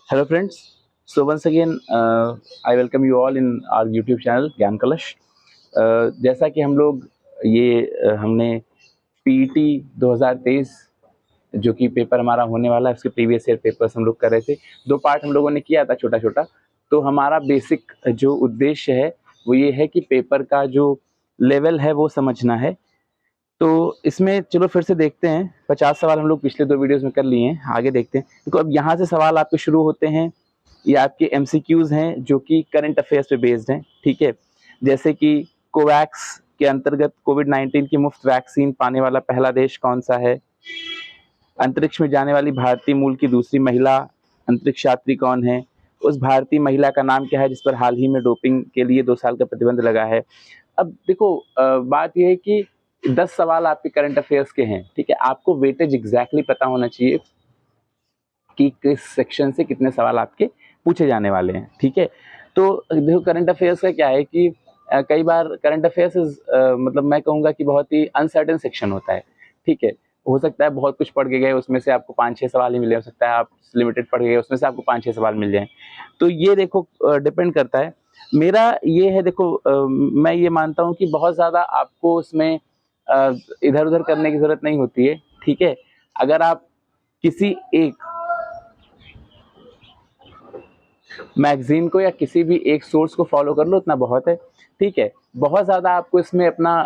Hello friends. So once again, I welcome you all in our YouTube channel ज्ञान कलश। जैसा कि हम लोग हमने पीईटी 2023 जो कि पेपर हमारा होने वाला है, उसके प्रीवियस ईयर पेपर्स हम लोग कर रहे थे। 2 पार्ट हम लोगों ने किया था छोटा-छोटा। तो हमारा बेसिक जो उद्देश्य है वो ये है कि पेपर का जो लेवल है वो समझना है। तो इसमें चलो फिर से देखते हैं, 50 सवाल हम लोग पिछले 2 वीडियोज़ में कर लिए हैं, आगे देखते हैं। देखो अब यहाँ से सवाल आपके शुरू होते हैं, ये आपके एमसीक्यूज़ हैं जो कि करंट अफेयर्स पे बेस्ड हैं, ठीक है? जैसे कि कोवैक्स के अंतर्गत कोविड-19 की मुफ्त वैक्सीन पाने वाला पहला देश कौन-सा है? अंतरिक्ष में जाने वाली भारतीय मूल की दूसरी महिला अंतरिक्ष यात्री कौन है? उस भारतीय महिला का नाम क्या है जिस पर हाल ही में डोपिंग के लिए 2 साल का प्रतिबंध लगा है? अब देखो बात ये है कि 10 सवाल आपके करंट अफेयर्स के हैं, ठीक है? आपको वेटेज एग्ज़ैक्टली पता होना चाहिए कि किस सेक्शन से कितने सवाल आपके पूछे जाने वाले हैं, ठीक है? तो देखो करंट अफेयर्स का क्या है कि कई बार करंट अफेयर्स मतलब मैं कहूँगा कि बहुत ही अनसर्टेन सेक्शन होता है, ठीक है? हो सकता है बहुत कुछ पढ़ के गए उसमें से आपको 5-6 सवाल ही मिले, हो सकता है आप लिमिटेड पढ़ के गए उसमें से आपको 5-6 सवाल मिल जाएँ। तो ये देखो डिपेंड करता है। मेरा ये है देखो मैं ये मानता हूँ कि बहुत ज़्यादा आपको उसमें इधर-उधर करने की ज़रूरत नहीं होती है, ठीक है? अगर आप किसी एक मैगज़ीन को या किसी भी एक सोर्स को फ़ॉलो कर लो उतना बहुत है, ठीक है? बहुत ज़्यादा आपको इसमें अपना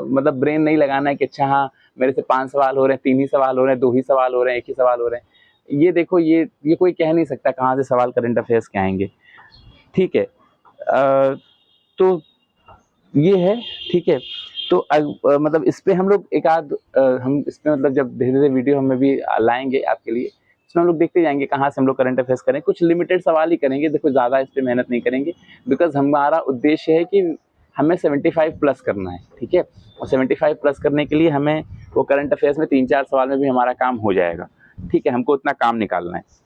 मतलब ब्रेन नहीं लगाना है कि अच्छा हाँ, मेरे से 5 सवाल हो रहे हैं, 3 ही सवाल हो रहे हैं, 2 ही सवाल हो रहे हैं, 1 ही सवाल हो रहे हैं। ये देखो ये कोई कह नहीं सकता कहाँ से सवाल करंट अफ़ेयर्स के आएँगे, ठीक है? तो ये है, ठीक है? तो मतलब इस पे हम लोग हम इस पे मतलब जब धीरे-धीरे वीडियो हम भी लाएँगे आपके लिए, इसमें हम लोग देखते जाएँगे कहाँ से हम लोग करंट अफेयर्स करें। कुछ लिमिटेड सवाल ही करेंगे, देखो ज़्यादा इस पे मेहनत नहीं करेंगे बिकॉज़ हमारा उद्देश्य है कि हमें 75 प्लस करना है, ठीक है? और 75 प्लस करने के लिए हमें वो करंट अफेयर्स में 3-4 सवाल में भी हमारा काम हो जाएगा, ठीक है? हमको उतना काम निकालना है।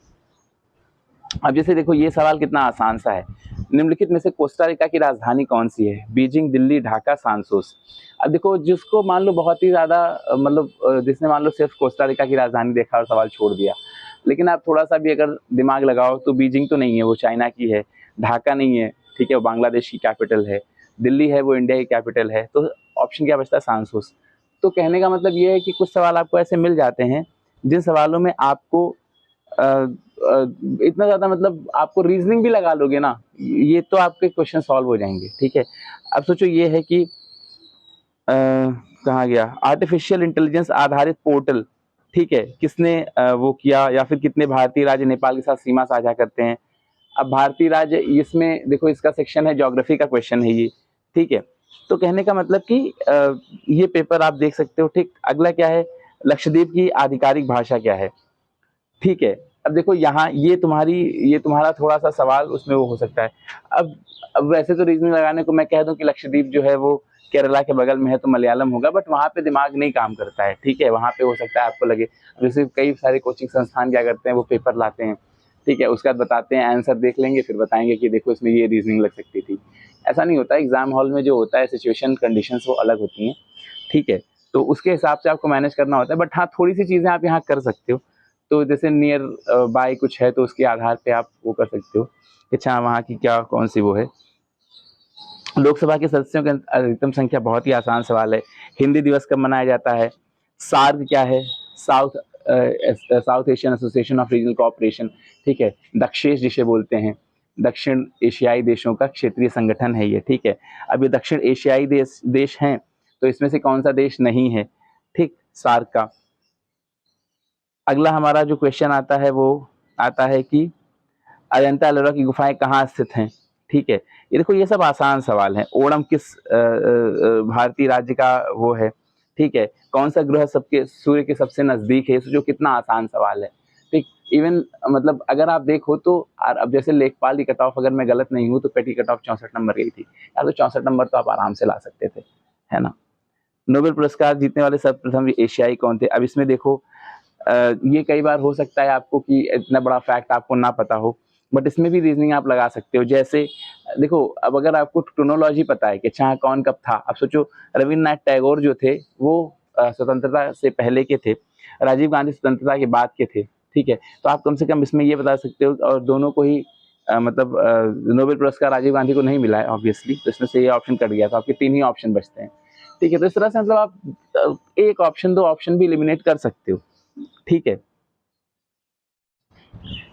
अब जैसे देखो ये सवाल कितना आसान सा है। निम्नलिखित में से कोस्टा रिका की राजधानी कौन-सी है? बीजिंग, दिल्ली, ढाका, सांसोस। अब देखो जिसको मान लो बहुत ही ज़्यादा मतलब जिसने मान लो सिर्फ़ कोस्टा रिका की राजधानी देखा और सवाल छोड़ दिया। लेकिन आप थोड़ा-सा भी अगर दिमाग लगाओ तो बीजिंग तो नहीं है, वो चाइना की है। ढाका नहीं है, ठीक है? वो बांग्लादेश की कैपिटल है। दिल्ली है, वो इंडिया की कैपिटल है। तो ऑप्शन क्या बचता है? सांसोस। तो कहने का मतलब ये है कि कुछ सवाल आपको ऐसे मिल जाते हैं, जिन सवालों में आपको अ इतना ज़्यादा मतलब आपको रीज़निंग भी लगा लोगे ना, ये तो आपके क्वेश्चन सॉल्व हो जाएँगे, ठीक है? अब सोचो ये है कि कहाँ गया? आर्टिफ़िशियल इंटेलिजेंस आधारित पोर्टल, ठीक है? किसने वो किया या फिर कितने भारतीय राज्य नेपाल के साथ सीमा साझा करते हैं? अब भारतीय राज्य इसमें देखो इसका सेक्शन है ज्योग्राफी का क्वेश्चन है ये, ठीक है? तो कहने का मतलब कि ये पेपर आप देख सकते हो, ठीक? अगला क्या है? लक्षद्वीप की आधिकारिक भाषा क्या है? ठीक है। अब देखो यहाँ ये तुम्हारा थोड़ा-सा सवाल उसमें वो हो सकता है। अब वैसे तो रीज़निंग लगाने को मैं कह दूँ कि लक्षद्वीप जो है वो केरला के बगल में है तो मलयालम होगा बट वहाँ पे दिमाग नहीं काम करता है, ठीक है? वहाँ पे हो सकता है आपको लगे जैसे कई सारे कोचिंग संस्थान क्या करते हैं वो पेपर लाते हैं, ठीक है? उसके बाद बताते हैं आंसर देख लेंगे फिर बताएँगे कि देखो इसमें ये रीज़निंग लग सकती थी। ऐसा नहीं होता है एग्ज़ाम हॉल में जो होता है सिचुएशन कंडीशंस वो अलग होती हैं, ठीक है? तो उसके हिसाब से आपको मैनेज करना होता है बट हाँ, थोड़ी-सी चीज़ें आप यहाँ कर सकते हो। तो जैसे नियर बाय कुछ है तो उसके आधार पे आप वो कर सकते हो कि अच्छा वहाँ की क्या कौन-सी वो है। लोकसभा के सदस्यों की अधिकतम संख्या बहुत ही आसान सवाल है। हिंदी दिवस कब मनाया जाता है? सार्क क्या है? South Asian association of regional cooperation, ठीक है? दक्षेश जिसे बोलते हैं, दक्षिण एशियाई देशों का क्षेत्रीय संगठन है ये, ठीक है? अब ये दक्षिण एशियाई देश हैं, तो इसमें से कौन-सा देश नहीं है? ठीक, सार्क का। अगला हमारा जो क्वेश्चन आता है वो आता है कि अजंता एलोरा की गुफाएं कहाँ स्थित हैं, ठीक है? ये देखो ये सब आसान सवाल हैं। ओणम किस भारतीय राज्य का वो है, ठीक है? कौन सा ग्रह सबके सूर्य के सबसे नजदीक है? सोचो कितना आसान सवाल है, ठीक? इवन मतलब अगर आप देखो तो अब जैसे लेखपाल की कट ऑफ अगर मैं गलत नहीं हूँ तो पेटी कट ऑफ 64 नंबर गई थी यार, तो 64 नंबर तो आप आराम से ला सकते थे, है ना? नोबेल पुरस्कार जीतने वाले सर्वप्रथम एशियाई कौन थे? अब इसमें देखो ये कई बार हो सकता है आपको कि इतना बड़ा फैक्ट आपको ना पता हो, बट इसमें भी रीजनिंग आप लगा सकते हो। जैसे देखो अब अगर आपको क्रोनोलॉजी पता है कि अच्छा कौन कब था, अब सोचो रविन्द्रनाथ टैगोर जो थे वो स्वतंत्रता से पहले के थे, राजीव गांधी स्वतंत्रता के बाद के थे, ठीक है, तो आप कम से कम इसमें ये बता सकते हो, और दोनों को ही मतलब नोबेल पुरस्कार राजीव गांधी को नहीं मिला है ऑब्वियसली, तो इसमें से ये ऑप्शन कट गया, तो आपके 3 ही ऑप्शन बचते हैं। ठीक है, तो इस तरह से मतलब आप एक ऑप्शन 2 ऑप्शन भी एलिमिनेट कर सकते हो। ठीक है,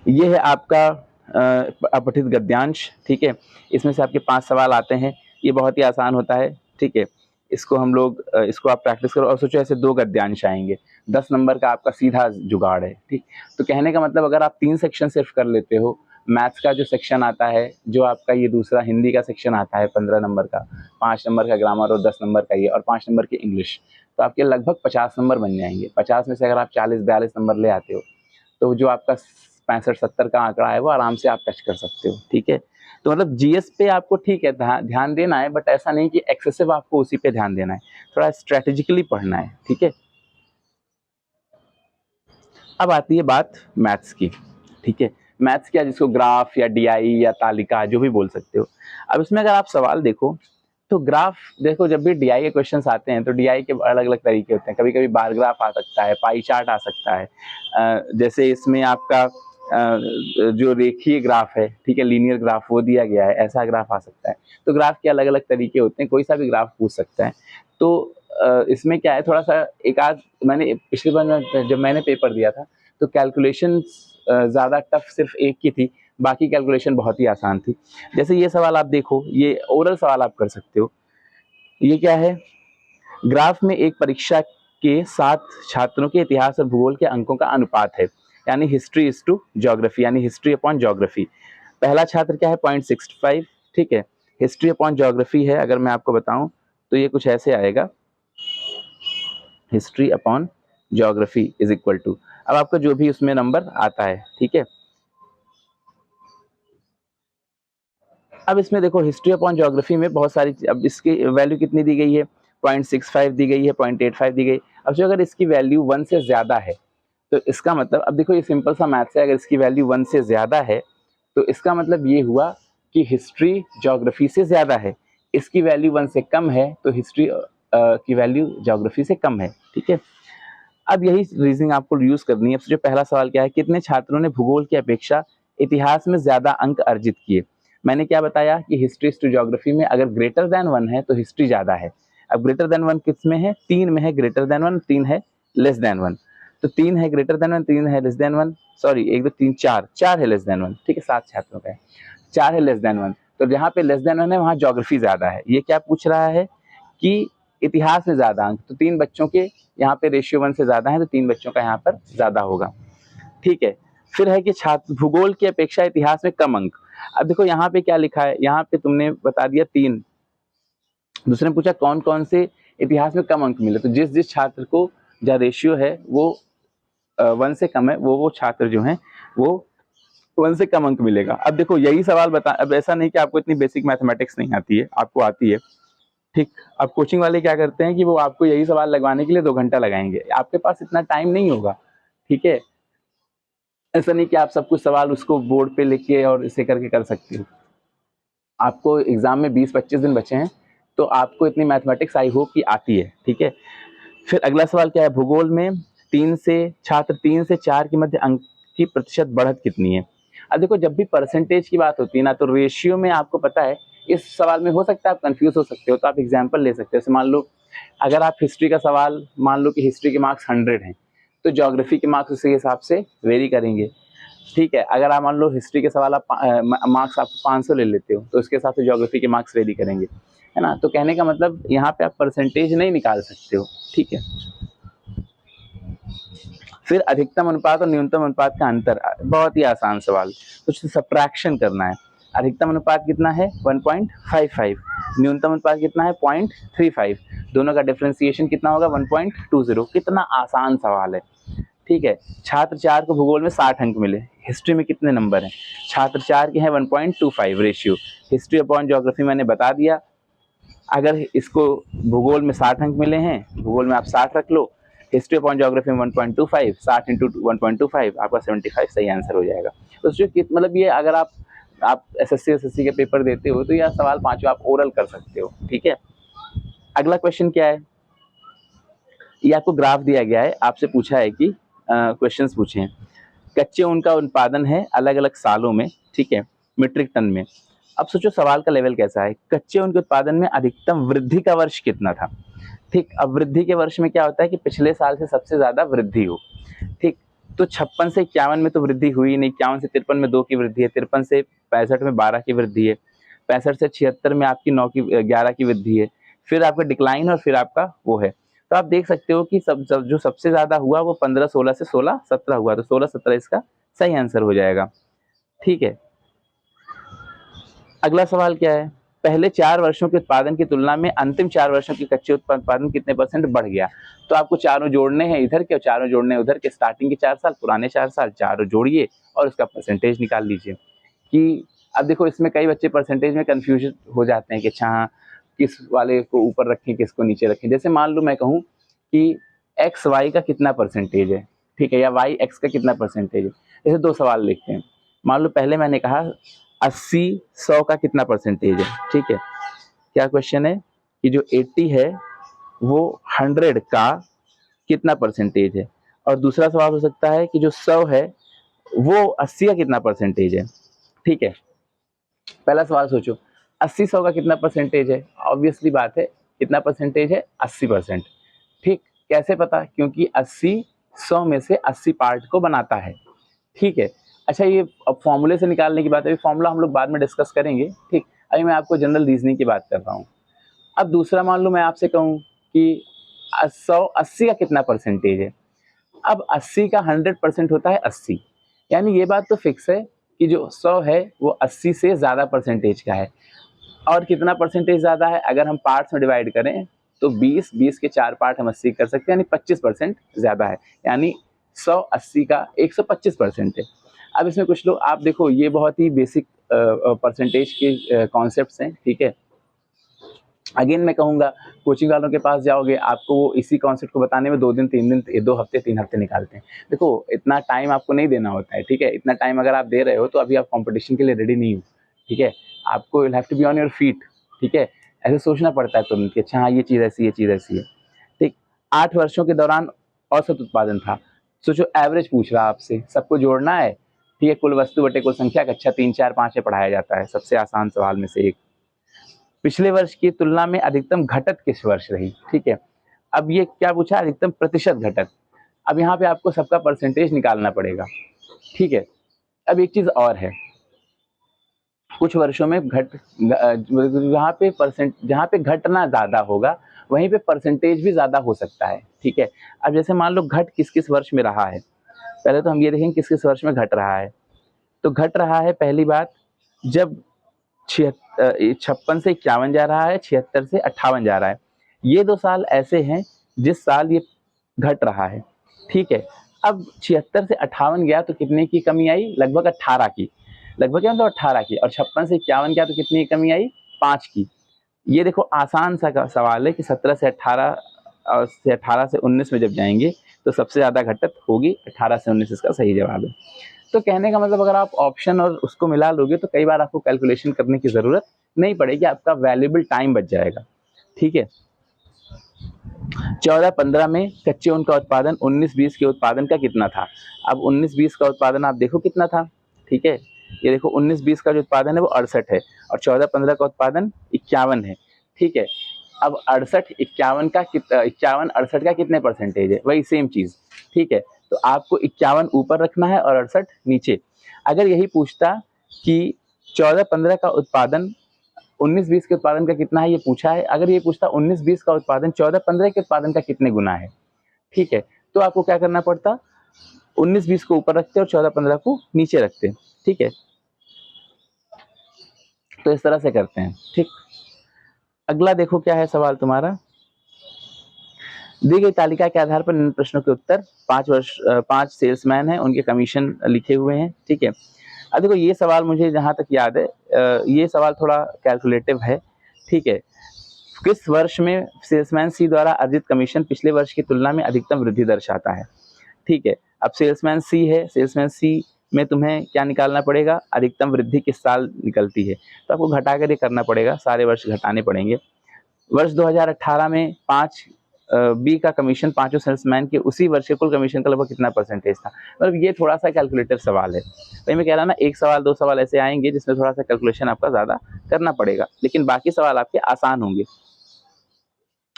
ये है आपका अपठित गद्यांश। ठीक है, इसमें से आपके 5 सवाल आते हैं, ये बहुत ही आसान होता है। ठीक है, इसको हम लोग इसको आप प्रैक्टिस करो और सोचो ऐसे 2 गद्यांश आएंगे, 10 नंबर का आपका सीधा जुगाड़ है। ठीक, तो कहने का मतलब अगर आप 3 सेक्शन सिर्फ कर लेते हो, मैथ्स का जो सेक्शन आता है, जो आपका ये दूसरा हिंदी का सेक्शन आता है 15 नंबर का, 5 नंबर का ग्रामर और 10 नंबर का ये, और 5 नंबर की इंग्लिश, तो आपके लगभग 50 नंबर बन जाएंगे। 50 में से अगर आप 40-42 नंबर ले आते हो, तो जो आपका 65-70 का आंकड़ा है वो आराम से आप टच कर सकते हो। ठीक है, तो मतलब जीएस पे आपको ठीक है ध्यान देना है, बट ऐसा नहीं कि एक्सेसिव आपको उसी पे ध्यान देना है, थोड़ा स्ट्रेटेजिकली पढ़ना है। ठीक है, अब आती है बात मैथ्स की। ठीक है, मैथ्स क्या, जिसको ग्राफ या डीआई या तालिका जो भी बोल सकते हो। अब इसमें अगर आप सवाल देखो तो ग्राफ देखो, जब भी डीआई के क्वेश्चंस आते हैं तो डीआई के अलग अलग तरीके होते हैं। कभी कभी बार ग्राफ आ सकता है, पाई चार्ट आ सकता है, जैसे इसमें आपका जो रेखीय ग्राफ है, ठीक है, लीनियर ग्राफ वो दिया गया है, ऐसा ग्राफ आ सकता है। तो ग्राफ के अलग अलग तरीके होते हैं, कोई सा भी ग्राफ पूछ सकता है। तो इसमें क्या है, थोड़ा सा एक आध, मैंने पिछली बार जब मैंने पेपर दिया था तो कैलकुलेशन ज़्यादा टफ सिर्फ एक की थी, बाकी कैलकुलेशन बहुत ही आसान थी। जैसे ये सवाल आप देखो, ये ओरल सवाल आप कर सकते हो। ये क्या है, ग्राफ में एक परीक्षा के 7 छात्रों के इतिहास और भूगोल के अंकों का अनुपात है, यानी हिस्ट्री इज टू ज्योग्राफी, यानी हिस्ट्री अपॉन ज्योग्राफी। पहला छात्र क्या है 0.65, ठीक है, हिस्ट्री अपॉन ज्योग्राफी है, अगर मैं आपको बताऊं तो ये कुछ ऐसे आएगा, history upon geography is equal to, अब आपका जो भी उसमें नंबर आता है। ठीक है, अब इसमें देखो हिस्ट्री अपॉन ज्योग्राफी में बहुत सारी, अब इसकी वैल्यू कितनी दी गई है, 0.65 दी गई है, 0.85 दी गई। अब जो अगर इसकी वैल्यू 1 से ज्यादा है तो इसका मतलब, अब देखो ये सिंपल सा मैथ्स है, अगर इसकी वैल्यू 1 से ज्यादा है तो इसका मतलब ये हुआ कि हिस्ट्री ज्योग्राफी से ज्यादा है। इसकी वैल्यू 1 से कम है तो हिस्ट्री की वैल्यू ज्योग्राफी से कम है। ठीक है, अब यही रीजनिंग आपको यूज करनी है। जो पहला सवाल क्या है, कितने छात्रों ने भूगोल की अपेक्षा इतिहास में ज्यादा अंक अर्जित किए। मैंने क्या बताया कि हिस्ट्री टू ज्योग्राफी में अगर ग्रेटर देन 1 है तो हिस्ट्री ज्यादा है। अब ग्रेटर देन 1 किस में है, 3 में है ग्रेटर देन 1, 3 है लेस देन 1। तो 3 है ग्रेटर देन 1, 3 है लेस देन 1, सॉरी 1 2 3 4, 4 है लेस देन 1। ठीक है, 7 छात्रों का है, 4 है लेस देन 1, तो जहाँ पे लेस देन 1 है वहाँ ज्योग्राफी ज्यादा है। ये क्या पूछ रहा है कि इतिहास में ज्यादा अंक, तो 3 बच्चों के यहाँ पे रेशियो 1 से ज्यादा है, तो 3 बच्चों का यहाँ पर ज्यादा होगा। ठीक है, फिर है कि छात्र भूगोल की अपेक्षा इतिहास में कम अंक। अब देखो यहाँ पे क्या लिखा है, यहाँ पे तुमने बता दिया 3, दूसरे ने पूछा कौन कौन से इतिहास में कम अंक मिले, तो जिस जिस छात्र को जो रेशियो है वो 1 से कम है, वो छात्र जो है वो 1 से कम अंक मिलेगा। अब देखो यही सवाल बता, अब ऐसा नहीं कि आपको इतनी बेसिक मैथमेटिक्स नहीं आती है, आपको आती है। ठीक, अब कोचिंग वाले क्या करते हैं कि वो आपको यही सवाल लगवाने के लिए 2 घंटा लगाएंगे, आपके पास इतना टाइम नहीं होगा। ठीक है, ऐसा नहीं कि आप सब कुछ सवाल उसको बोर्ड पे लिख के और इसे करके कर सकते हो। आपको एग्जाम में 20-25 दिन बचे हैं, तो आपको इतनी मैथमेटिक्स आई होप कि आती है। ठीक है, फिर अगला सवाल क्या है, भूगोल में 3 से 4 के मध्य अंक की प्रतिशत बढ़त कितनी है। अब देखो जब भी परसेंटेज की बात होती है ना, तो रेशियो में आपको पता है, इस सवाल में हो सकता है आप कंफ्यूज हो सकते हो, तो आप एग्जाम्पल ले सकते हो। जैसे मान लो अगर आप हिस्ट्री का सवाल, मान लो कि हिस्ट्री के मार्क्स 100 हैं, तो ज्योग्राफी के मार्क्स उसी हिसाब से वेरी करेंगे। ठीक है, अगर आप मान लो हिस्ट्री के सवाल आप मार्क्स आप 500 ले लेते हो, तो उसके हिसाब से ज्योग्राफी के मार्क्स वेरी करेंगे, है ना। तो कहने का मतलब यहाँ पे आप परसेंटेज नहीं निकाल सकते हो। ठीक है, फिर अधिकतम अनुपात और न्यूनतम अनुपात का अंतर, बहुत ही आसान सवाल, कुछ सब्ट्रैक्शन करना है। अधिकतम अनुपात कितना है 1.55, न्यूनतम अनुपात कितना है 0.35, दोनों का डिफरेंशिएशन कितना होगा 1.20। कितना आसान सवाल है। ठीक है, छात्र 4 को भूगोल में 60 अंक मिले, हिस्ट्री में कितने नंबर हैं, छात्र 4 के हैं 1.25 रेशियो, हिस्ट्री अपॉन ज्योग्राफी मैंने बता दिया। अगर इसको भूगोल में 60 अंक मिले हैं, भूगोल में आप 60 रख लो, हिस्ट्री अपॉन ज्योग्राफी में 1.25, 60 इंटू 1.25 आपका 75 सही आंसर हो जाएगा। तो मतलब ये अगर आप एसएससी के पेपर देते हो तो यह सवाल 5 आप ओरल कर सकते हो। ठीक है, अगला क्वेश्चन क्या है, ये आपको ग्राफ दिया गया है, आपसे पूछा है कि क्वेश्चंस पूछे हैं। कच्चे ऊन का उत्पादन है अलग अलग सालों में, ठीक है, मीट्रिक टन में। अब सोचो सवाल का लेवल कैसा है, कच्चे ऊन के उत्पादन में अधिकतम वृद्धि का वर्ष कितना था। ठीक, अब वृद्धि के वर्ष में क्या होता है कि पिछले साल से सबसे ज्यादा वृद्धि हो। ठीक, तो 56 से 51 में तो वृद्धि हुई नहीं, 51 से 53 में 2 की वृद्धि है, 53 से 65 में 12 की वृद्धि है, 65 से 76 में आपकी 11 की वृद्धि है, फिर आपका डिक्लाइन और फिर आपका वो है। तो आप देख सकते हो कि जो सबसे ज्यादा हुआ वो 15-16 से 16-17 हुआ, तो 16-17 इसका सही आंसर हो जाएगा। ठीक है, अगला सवाल क्या है, पहले 4 वर्षों के उत्पादन की तुलना में अंतिम 4 वर्षों के कच्चे उत्पादन कितने परसेंट बढ़ गया। तो आपको चारों जोड़ने हैं इधर के और चारों जोड़ने हैं उधर के, स्टार्टिंग के 4 साल, पुराने 4 साल, चारों जोड़िए और उसका परसेंटेज निकाल लीजिए। कि अब देखो इसमें कई बच्चे परसेंटेज में कंफ्यूज हो जाते हैं कि अच्छा हाँ, किस वाले को ऊपर रखें किसको नीचे रखें। जैसे मान लो मैं कहूँ कि एक्स वाई का कितना परसेंटेज है, ठीक है, या वाई एक्स का कितना परसेंटेज है। जैसे 2 सवाल लिखते हैं। मान लो पहले मैंने कहा 80-100 का कितना परसेंटेज है, ठीक है। क्या क्वेश्चन है कि जो 80 है वो 100 का कितना परसेंटेज है, और दूसरा सवाल हो सकता है कि जो 100 है वो 80 का कितना परसेंटेज है। ठीक है, पहला सवाल सोचो 80-100 का कितना परसेंटेज है, ऑब्वियसली बात है कितना परसेंटेज है, 80%। ठीक, कैसे पता, क्योंकि 80 100 में से 80 पार्ट को बनाता है। ठीक है, अच्छा ये अब फॉर्मूले से निकालने की बात है, फॉर्मूला हम लोग बाद में डिस्कस करेंगे। ठीक, अभी मैं आपको जनरल रीजनिंग की बात कर रहा हूँ। अब दूसरा मान लो मैं आपसे कहूँ कि 80 का कितना परसेंटेज है। अब 80 का 100% होता है 80, यानी ये बात तो फिक्स है कि जो 100 है वो 80 से ज़्यादा परसेंटेज का है। और कितना परसेंटेज ज़्यादा है, अगर हम पार्ट्स में डिवाइड करें तो 20 के 4 पार्ट हम 80 कर सकते हैं, यानी 25% ज़्यादा है, यानी 100 80 का 125% है। अब इसमें कुछ लोग, आप देखो ये बहुत ही बेसिक परसेंटेज के कॉन्सेप्ट्स हैं, ठीक है। अगेन मैं कहूँगा कोचिंग वालों के पास जाओगे, आपको वो इसी कॉन्सेप्ट को बताने में 2 दिन 3 दिन 2 हफ्ते 3 हफ्ते निकालते हैं। देखो इतना टाइम आपको नहीं देना होता है, ठीक है। इतना टाइम अगर आप दे रहे हो तो अभी आप कंपटीशन के लिए रेडी नहीं हो, ठीक है। आपको will have to be on your feet, ठीक है। ऐसे सोचना पड़ता है तुरंत कि अच्छा हाँ ये चीज़ ऐसी, ये चीज़ ऐसी है। ठीक, 8 वर्षों के दौरान औसत उत्पादन था। सोचो एवरेज पूछ रहा आपसे, सबको जोड़ना है, ठीक है। कुल वस्तु बटे कुल संख्या कक्षा 3 4 5 में पढ़ाया जाता है, सबसे आसान सवाल में से एक। पिछले वर्ष की तुलना में अधिकतम घटत किस वर्ष रही, ठीक है। अब ये क्या पूछा, अधिकतम प्रतिशत घटत। अब यहाँ पे आपको सबका परसेंटेज निकालना पड़ेगा, ठीक है। अब एक चीज और है, कुछ वर्षों में जहाँ पे घटना ज्यादा होगा वहीं पे परसेंटेज भी ज्यादा हो सकता है, ठीक है। अब जैसे मान लो घट किस किस वर्ष में रहा है, पहले तो हम ये देखेंगे किस किस वर्ष में घट रहा है। तो घट रहा है पहली बात जब 56 से 51 जा रहा है, 76 से 58 जा रहा है। ये 2 साल ऐसे हैं जिस साल ये घट रहा है, ठीक है। अब 76 से 58 गया तो कितने की कमी आई, लगभग 18 की, लगभग क्या मतलब 18 की। और 56 से 51 गया तो कितनी की कमी आई, 5 की। ये देखो आसान सा सवाल है कि 17 से 18 और से 18 से 19 में जब जाएंगे तो सबसे ज्यादा घटत होगी, 18 से 19 इसका सही जवाब है। तो कहने का मतलब अगर आप ऑप्शन और उसको मिला लोगे तो कई बार आपको कैलकुलेशन करने की जरूरत नहीं पड़ेगी, आपका वैल्यूएबल टाइम बच जाएगा, ठीक है। 14-15 में कच्चे ऊन का उत्पादन 19-20 के उत्पादन का कितना था। अब 19-20 का उत्पादन आप देखो कितना था, ठीक है। ये देखो 19-20 का जो उत्पादन है वो 68 है और 14-15 का उत्पादन 51 है, ठीक है। अब 68-51 का 51-68 का कितने परसेंटेज है, वही सेम चीज, ठीक है। तो आपको 51 ऊपर रखना है और 68 नीचे। अगर यही पूछता कि 14-15 का उत्पादन 19-20 के उत्पादन का कितना है ये पूछा है, अगर ये पूछता 19-20 का उत्पादन 14-15 के उत्पादन का कितने गुना है, ठीक है, तो आपको क्या करना पड़ता, 19-20 को ऊपर रखते और 14-15 को नीचे रखते, ठीक है। तो इस तरह से करते हैं, ठीक। अगला देखो क्या है सवाल तुम्हारा, दी गई तालिका के आधार पर निम्न प्रश्नों के उत्तर। 5 सेल्समैन हैं, उनके कमीशन लिखे हुए हैं, ठीक है। अब देखो ये सवाल मुझे जहां तक याद है, ये सवाल थोड़ा कैलकुलेटिव है, ठीक है। किस वर्ष में सेल्समैन सी द्वारा अर्जित कमीशन पिछले वर्ष की तुलना में अधिकतम वृद्धि दर्शाता है, ठीक है। अब सेल्समैन सी है, सेल्समैन सी में तुम्हें क्या निकालना पड़ेगा, अधिकतम वृद्धि किस साल निकलती है, तो आपको घटा कर ये करना पड़ेगा, सारे वर्ष घटाने पड़ेंगे। वर्ष 2018 में 5 बी का कमीशन पांचों सेल्समैन के उसी वर्ष के कुल कमीशन का लगभग कितना परसेंटेज था। मतलब ये थोड़ा सा कैलकुलेटर सवाल है। भाई मैं कह रहा ना, एक सवाल दो सवाल ऐसे आएंगे जिसमें थोड़ा सा कैलकुलेशन आपका ज्यादा करना पड़ेगा, लेकिन बाकी सवाल आपके आसान होंगे।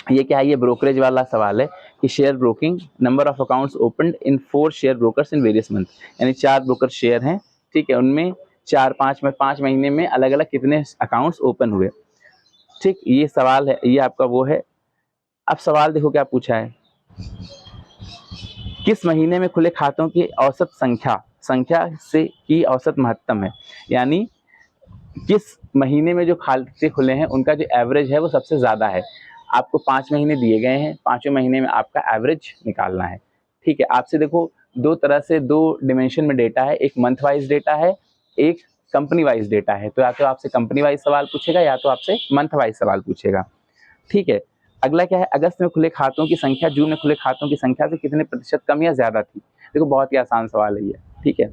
ये क्या है, ये ब्रोकरेज वाला सवाल है कि share broking, number of accounts opened in 4 share brokers in various month, यानी 4 ब्रोकर शेयर हैं, ठीक है, उनमें 5 महीने में अलग अलग कितने अकाउंट्स ओपन हुए। ठीक, ये सवाल है, ये आपका वो है। अब सवाल देखो क्या पूछा है, किस महीने में खुले खातों की औसत संख्या से की औसत महत्तम है, यानी किस महीने में जो खाते खुले हैं उनका जो एवरेज है वो सबसे ज्यादा है। आपको 5 महीने दिए गए हैं, 5वें महीने में आपका एवरेज निकालना है। ठीक है, आपसे देखो दो तरह से, दो डिमेंशन में डेटा है, एक मंथ वाइज डेटा है, एक कंपनी वाइज डेटा है। तो या तो आपसे कंपनी वाइज सवाल पूछेगा या तो आपसे मंथ वाइज सवाल पूछेगा। ठीक है, अगला क्या है, अगस्त में खुले खातों की संख्या जून में खुले खातों की संख्या से कितने प्रतिशत कम या ज्यादा थी। देखो बहुत ही आसान सवाल है ये। ठीक है,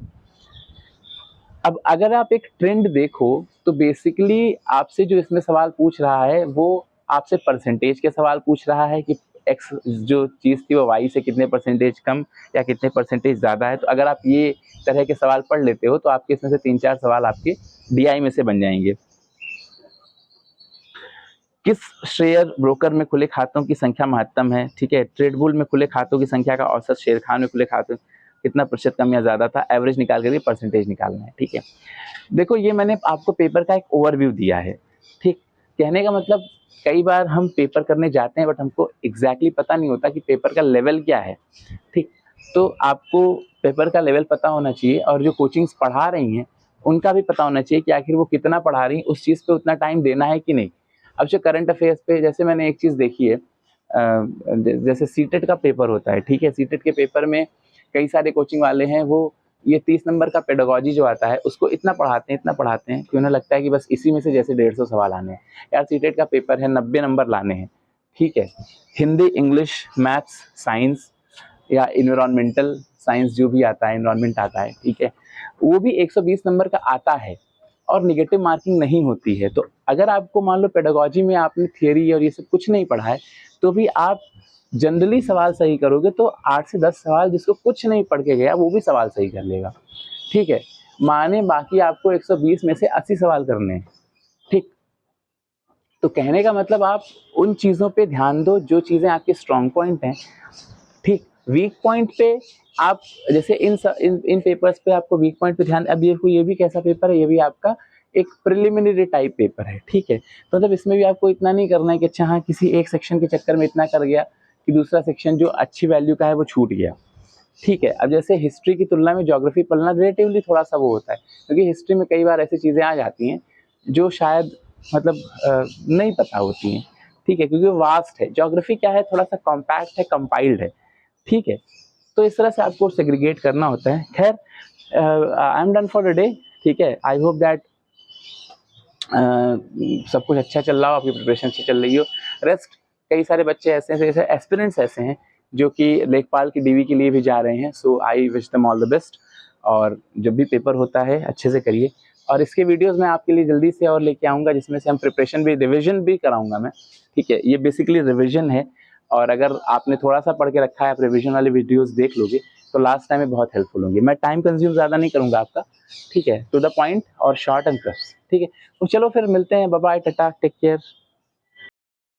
अब अगर आप एक ट्रेंड देखो तो बेसिकली आपसे जो इसमें सवाल पूछ रहा है वो आपसे परसेंटेज के सवाल पूछ रहा है कि एक्स जो चीज़ थी वो वाई से कितने परसेंटेज कम या कितने परसेंटेज ज़्यादा है। तो अगर आप ये तरह के सवाल पढ़ लेते हो तो आपके इसमें से 3-4 सवाल आपके डीआई में से बन जाएंगे। किस शेयर ब्रोकर में खुले खातों की संख्या महत्तम है। ठीक है, ट्रेडबुल में खुले खातों की संख्या का औसत शेर खान में खुले खातों कितना प्रतिशत कम या ज्यादा था, एवरेज निकाल कर परसेंटेज निकालना है। ठीक है, देखो ये मैंने आपको पेपर का एक ओवरव्यू दिया है। ठीक, कहने का मतलब कई बार हम पेपर करने जाते हैं बट हमको एग्जैक्टली पता नहीं होता कि पेपर का लेवल क्या है। ठीक, तो आपको पेपर का लेवल पता होना चाहिए और जो कोचिंग्स पढ़ा रही हैं उनका भी पता होना चाहिए कि आखिर वो कितना पढ़ा रही हैं, उस चीज़ पे उतना टाइम देना है कि नहीं। अब जो करंट अफेयर्स पे, जैसे मैंने एक चीज़ देखी है, जैसे सीटेट का पेपर होता है। ठीक है, सीटेट के पेपर में कई सारे कोचिंग वाले हैं, वो ये 30 नंबर का पेडागोजी जो आता है उसको इतना पढ़ाते हैं कि उन्हें लगता है कि बस इसी में से जैसे 150 सवाल आने हैं। यार सीटेट का पेपर है, 90 नंबर लाने हैं। ठीक है, हिंदी, इंग्लिश, मैथ्स, साइंस या इन्वायरमेंटल साइंस जो भी आता है, इन्वायरमेंट आता है, ठीक है, वो भी 120 नंबर का आता है और निगेटिव मार्किंग नहीं होती है। तो अगर आपको मान लो पेडागोजी में आपने थियरी और ये सब कुछ नहीं पढ़ा है तो भी आप जनरली सवाल सही करोगे तो 8 से 10 सवाल जिसको कुछ नहीं पढ़ के गया वो भी सवाल सही कर लेगा। ठीक है, माने बाकी आपको 120 में से 80 सवाल करने हैं। ठीक, तो कहने का मतलब आप उन चीज़ों पे ध्यान दो जो चीज़ें आपके स्ट्रॉन्ग पॉइंट हैं। ठीक, वीक पॉइंट पे आप जैसे इन पेपर्स पे आपको वीक पॉइंट पे ध्यान। अब ये भी कैसा पेपर है, ये भी आपका एक प्रिलिमिनरी टाइप पेपर है। ठीक है, तो मतलब इसमें भी आपको इतना नहीं करना है कि अच्छा हाँ किसी एक सेक्शन के चक्कर में इतना कर गया कि दूसरा सेक्शन जो अच्छी वैल्यू का है वो छूट गया। ठीक है, अब जैसे हिस्ट्री की तुलना में ज्योग्राफी पढ़ना रिलेटिवली थोड़ा सा वो होता है, क्योंकि हिस्ट्री में कई बार ऐसी चीज़ें आ जाती हैं जो शायद मतलब नहीं पता होती हैं। ठीक है, क्योंकि वो वास्ट है। ज्योग्राफी क्या है, थोड़ा सा कॉम्पैक्ट है, कंपाइल्ड है। ठीक है, तो इस तरह से आपको सेग्रीगेट करना होता है। खैर, I am done for the day. ठीक है, आई होप दैट सब कुछ अच्छा चल रहा हो, आपकी प्रिपरेशन अच्छी चल रही हो। रेस्ट कई सारे बच्चे ऐसे एस्पिरेंट्स ऐसे हैं जो कि लेखपाल की डीवी के लिए भी जा रहे हैं। So I wish them all the best, और जब भी पेपर होता है अच्छे से करिए। और इसके वीडियोस मैं आपके लिए जल्दी से और लेके आऊँगा जिसमें से हम प्रिपरेशन भी, रिविजन भी कराऊंगा मैं। ठीक है, ये बेसिकली रिविजन है, और अगर आपने थोड़ा सा पढ़ के रखा है, आप रिविजन वाले वीडियोस देख लोगे तो लास्ट टाइम में बहुत हेल्पफुल होंगे। मैं टाइम कंज्यूम ज़्यादा नहीं करूँगा आपका। ठीक है, टू द पॉइंट और शॉर्ट एंड क्रस्ट। ठीक है, तो चलो फिर मिलते हैं, bye bye, tata, take care.